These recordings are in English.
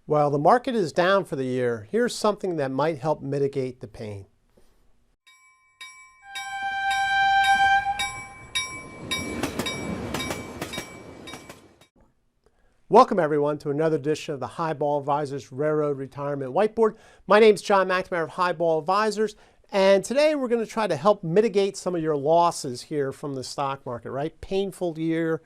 While the market is down for the year, here's something that might help mitigate the pain. Welcome everyone to another edition of the Highball Advisors Railroad Retirement Whiteboard. My name is John McNamara of Highball Advisors, and today we're going to try to help mitigate some of your losses here from the stock market, right? Painful year.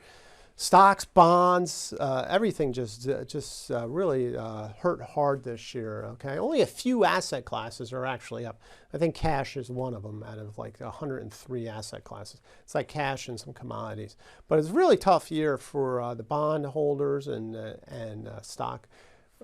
Stocks, bonds, everything just really hurt hard this year, okay? Only a few asset classes are actually up. I think cash is one of them out of like 103 asset classes. It's like cash and some commodities. But it's a really tough year for the bond holders and stock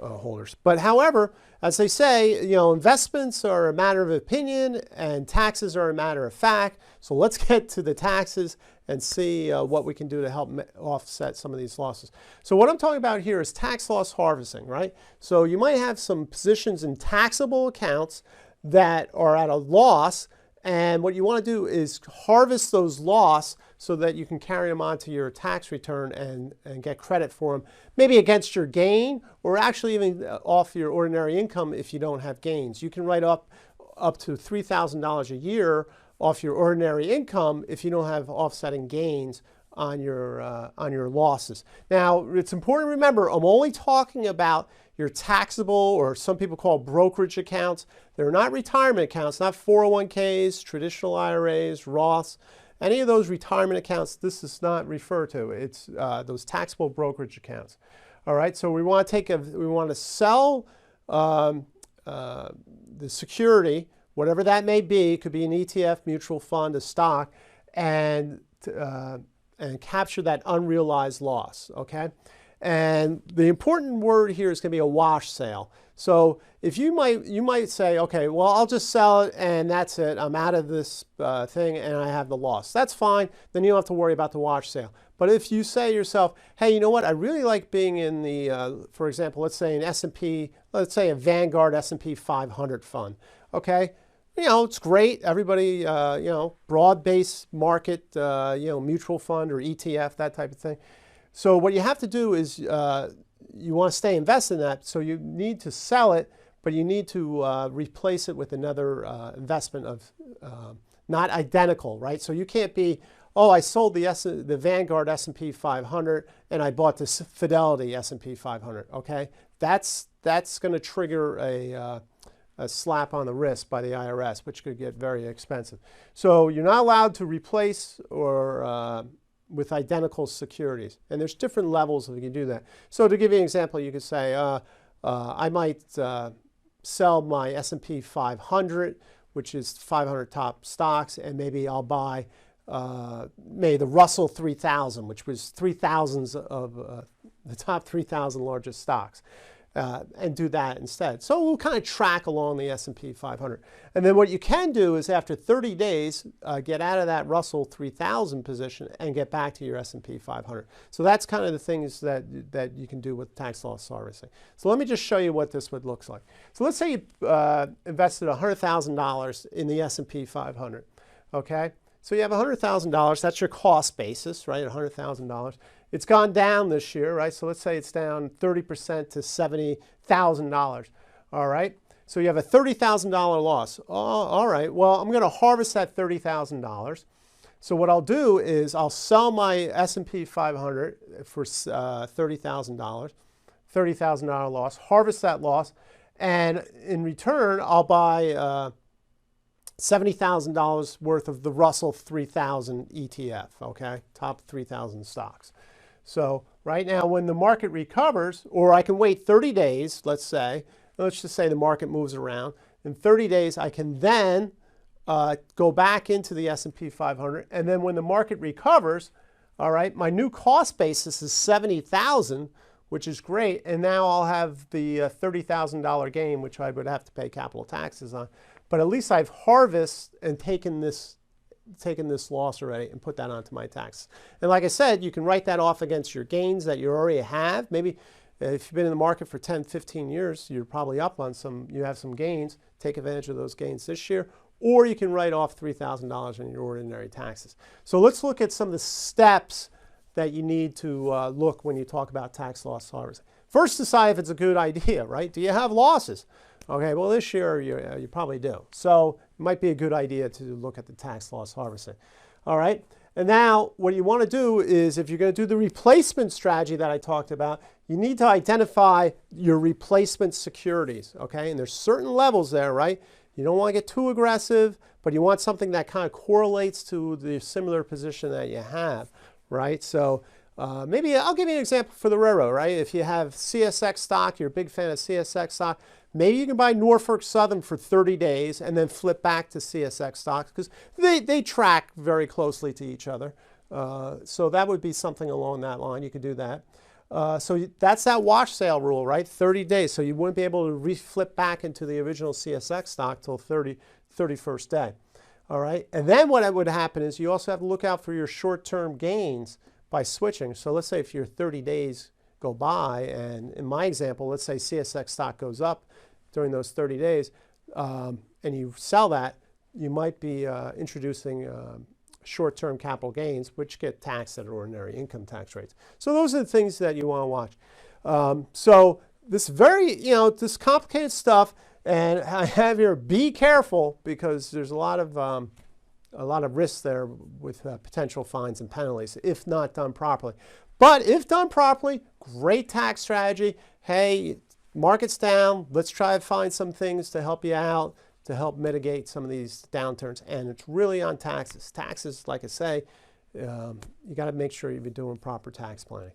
holders. But however, as they say, investments are a matter of opinion and taxes are a matter of fact. So let's get to the taxes and see what we can do to help offset some of these losses. So what I'm talking about here is tax loss harvesting, right? So you might have some positions in taxable accounts that are at a loss, and what you want to do is harvest those losses so that you can carry them onto your tax return and get credit for them, maybe against your gain or actually even off your ordinary income if you don't have gains. You can write up to $3,000 a year off your ordinary income if you don't have offsetting gains on your losses. Now, it's important to remember, I'm only talking about your taxable, or some people call brokerage accounts. They're not retirement accounts, not 401ks, traditional IRAs, Roths, any of those retirement accounts. This is not referred to. It's those taxable brokerage accounts. All right, so we want to sell the security, whatever that may be. It could be an ETF, mutual fund, a stock, and capture that unrealized loss, okay? And the important word here is going to be a wash sale. So if you might say, okay, well, I'll just sell it and that's it. I'm out of this thing and I have the loss. That's fine. Then you don't have to worry about the wash sale. But if you say to yourself, hey, you know what? I really like being in the, for example, let's say an S&P, let's say a Vanguard S&P 500 fund, okay? It's great. Everybody, broad-based market, mutual fund or ETF, that type of thing. So what you have to do is you want to stay invested in that. So you need to sell it, but you need to replace it with another investment of not identical, right? So you can't be, oh, I sold the Vanguard S&P 500 and I bought the Fidelity S&P 500, okay? That's going to trigger a slap on the wrist by the IRS, which could get very expensive. So you're not allowed to replace or with identical securities. And there's different levels that you can do that. So to give you an example, you could say, I might sell my S&P 500, which is 500 top stocks, and maybe I'll buy maybe the Russell 3000, which was 3,000 of the top 3,000 largest stocks. And do that instead. So we'll kind of track along the S&P 500. And then what you can do is after 30 days, get out of that Russell 3000 position and get back to your S&P 500. So that's kind of the things that you can do with tax loss harvesting. So let me just show you what this would look like. So let's say you invested $100,000 in the S&P 500, okay? So you have $100,000, that's your cost basis, right, $100,000. It's gone down this year, right? So let's say it's down 30% to $70,000, all right? So you have a $30,000 loss. Oh, all right, well, I'm going to harvest that $30,000. So what I'll do is I'll sell my S&P 500 for $30,000, $30,000 loss, harvest that loss, and in return, I'll buy $70,000 worth of the Russell 3000 ETF, okay? Top 3,000 stocks. So right now when the market recovers, or I can wait 30 days, let's just say the market moves around. In 30 days, I can then go back into the S&P 500. And then when the market recovers, all right, my new cost basis is $70,000, which is great. And now I'll have the $30,000 gain, which I would have to pay capital taxes on. But at least I've harvested and taken this loss already and put that onto my tax. And like I said, you can write that off against your gains that you already have. Maybe if you've been in the market for 10, 15 years, you're probably up on you have some gains. Take advantage of those gains this year. Or you can write off $3,000 in your ordinary taxes. So let's look at some of the steps that you need to look when you talk about tax loss harvesting. First, decide if it's a good idea, right? Do you have losses? Okay, well, this year you probably do. So it might be a good idea to look at the tax loss harvesting. All right, and now what you want to do is, if you're going to do the replacement strategy that I talked about, you need to identify your replacement securities, okay? And there's certain levels there, right? You don't want to get too aggressive, but you want something that kind of correlates to the similar position that you have, right? So maybe I'll give you an example for the railroad, right? If you have CSX stock, you're a big fan of CSX stock, maybe you can buy Norfolk Southern for 30 days and then flip back to CSX stocks because they track very closely to each other. So that would be something along that line. You could do that. So that's that wash sale rule, right? 30 days. So you wouldn't be able to reflip back into the original CSX stock till 31st day. All right. And then what would happen is you also have to look out for your short-term gains by switching. So let's say if your 30 days go by, and in my example, let's say CSX stock goes up during those 30 days, and you sell that, you might be introducing short-term capital gains, which get taxed at ordinary income tax rates. So those are the things that you want to watch. So this this complicated stuff, and I have here, be careful, because there's a lot of risks there with potential fines and penalties if not done properly. But if done properly, great tax strategy. Hey, market's down. Let's try to find some things to help you out, to help mitigate some of these downturns. And it's really on taxes. Taxes, like I say, you got to make sure you've been doing proper tax planning.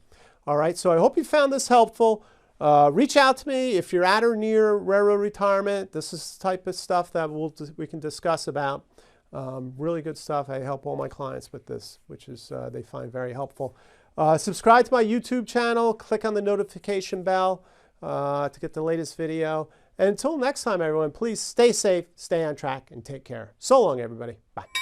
All right, so I hope you found this helpful. Reach out to me if you're at or near railroad retirement. This is the type of stuff that we can discuss about. Really good stuff. I help all my clients with this, which is they find very helpful. Subscribe to my YouTube channel. Click on the notification bell to get the latest video. And until next time, everyone, please stay safe, stay on track, and take care. So long, everybody. Bye.